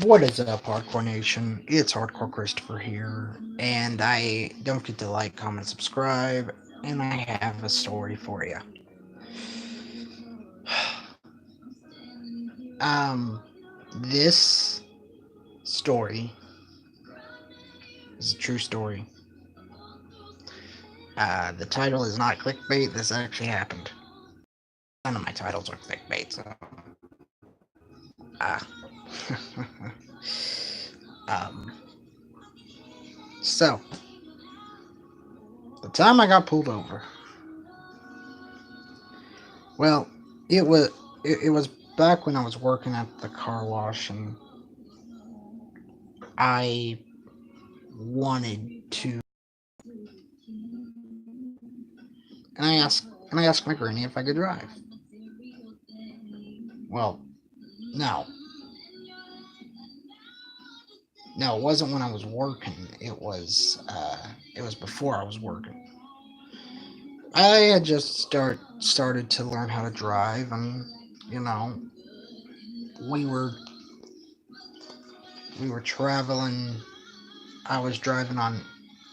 What is up, Hardcore Nation? It's Hardcore Christopher here, and I don't forget to like, comment, subscribe, and I have a story for you. Um, this story is a true story. The title is not clickbait. This actually happened. None of my titles are clickbait, so ah. um, so the time I got pulled over, well, it was it was back when I was working at the car wash, and I wanted to, and I asked my granny if I could drive. Well, no, no, it wasn't when I was working. It was before I was working. I had just started to learn how to drive, and you know, we were we were traveling. I was driving on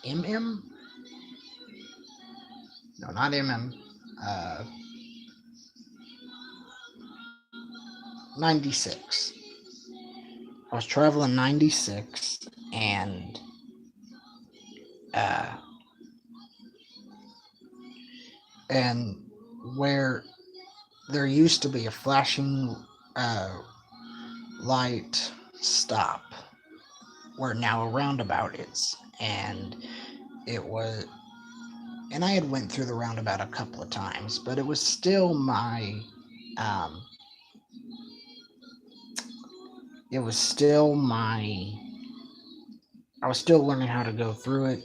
MM. No, not MM. Uh, 96. I was traveling 96, and uh, and where there used to be a flashing uh, light stop where now a roundabout is, and it was, and I had went through the roundabout a couple of times, but it was still um, it was still my, I was still learning how to go through it,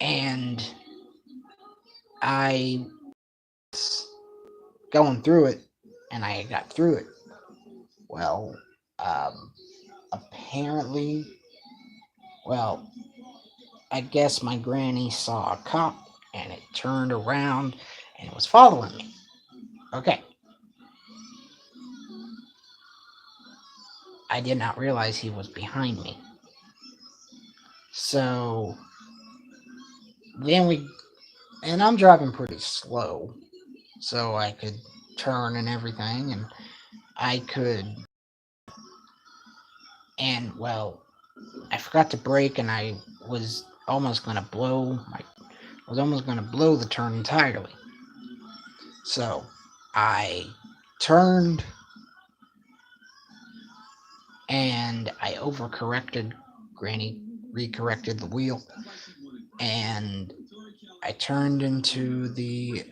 and I was going through it, and I got through it. Well, um, apparently, well, I guess my granny saw a cop, and it turned around and it was following me. Okay. I did not realize he was behind me. So then and I'm driving pretty slow, so I could turn and everything, and I could, and well, I forgot to brake, and was almost gonna blow my, I was almost gonna blow the turn entirely. So I turned and I overcorrected. Granny recorrected the wheel, and I turned into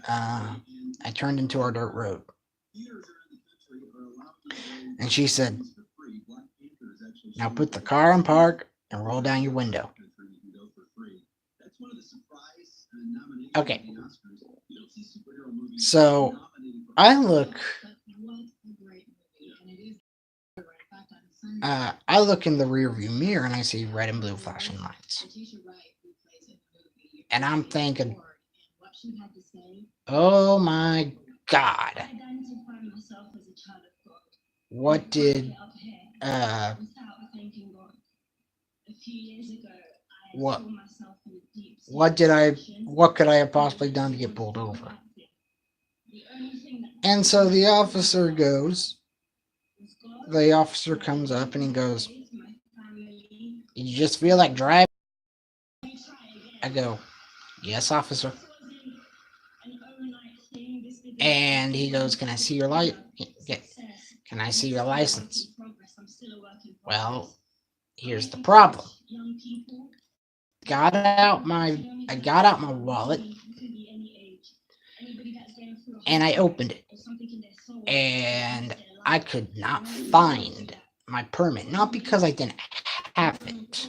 I turned into our dirt road. And she said, "Now put the car in park and roll down your window." Okay, so I look, I look in the rearview mirror and I see red and blue flashing lights, and I'm thinking, "Oh my God, what did uh what what did I what could I have possibly done to get pulled over?" And so the officer comes up and he goes, "Did you just feel like driving?" I go, "Yes, officer." And he goes, "Can I see your light? Can I see your license?" Well, here's the problem. I got out my wallet and I opened it, and I could not find my permit. Not because I didn't have it,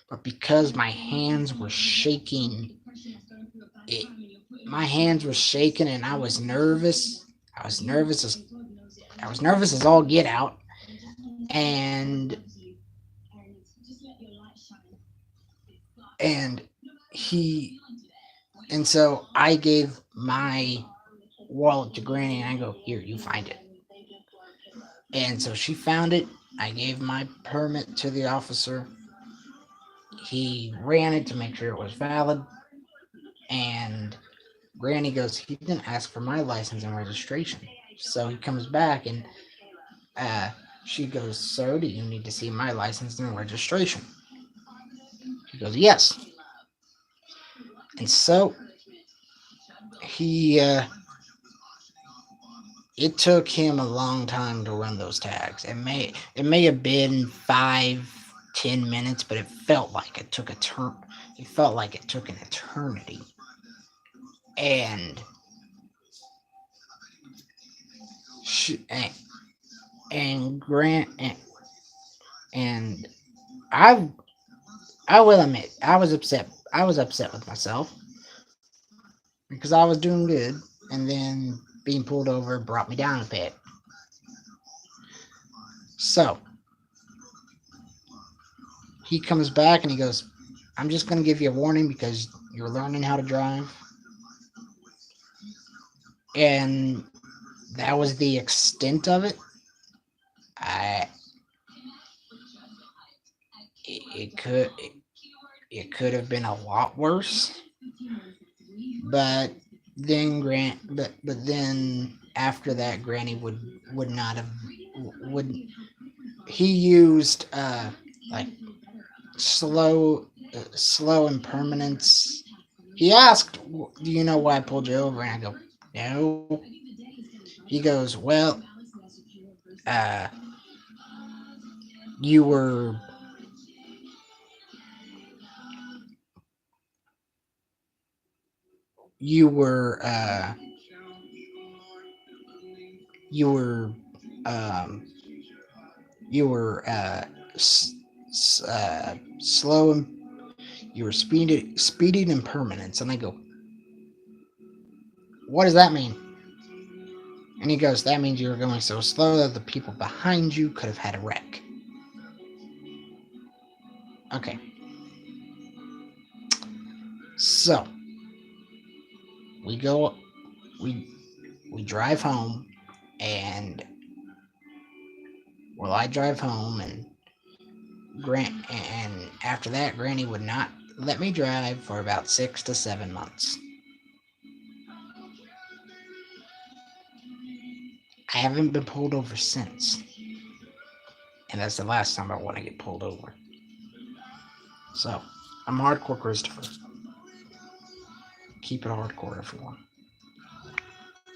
but because my hands were shaking. It, my hands were shaking, and I was nervous. I was nervous as I was nervous as all get out, and and he and so I gave my wallet to Granny, and I go, "Here, you find it." And so she found it. I gave my permit to the officer. He ran it to make sure it was valid. And Granny goes, he didn't ask for my license and registration. So he comes back and she goes, sir, do you need to see my license and registration? He goes, yes. And so he, it took him a long time to run those tags. It may have been 5-10 minutes, but it felt like it took It felt like it took an eternity. And Grant and I will admit I was upset. I was upset with myself because I was doing good, and then being pulled over brought me down a bit. So he comes back and he goes, I'm just going to give you a warning because you're learning how to drive. And that was the extent of it. It could have been a lot worse. But then after that, Granny would not have would he used like slow impermanence. He asked, "Do you know why I pulled you over?" And I go, "No." He goes, "Well, uh, you were." You were you were you were slow and you were speeding impermanence. And I go, what does that mean? And he goes, that means you were going so slow that the people behind you could have had a wreck. Okay. So we drive home, and I drive home, and after that, Granny would not let me drive for about 6 to 7 months. I haven't been pulled over since. And that's the last time I want to get pulled over. So, I'm Hardcore Christopher. Keep it hardcore, everyone.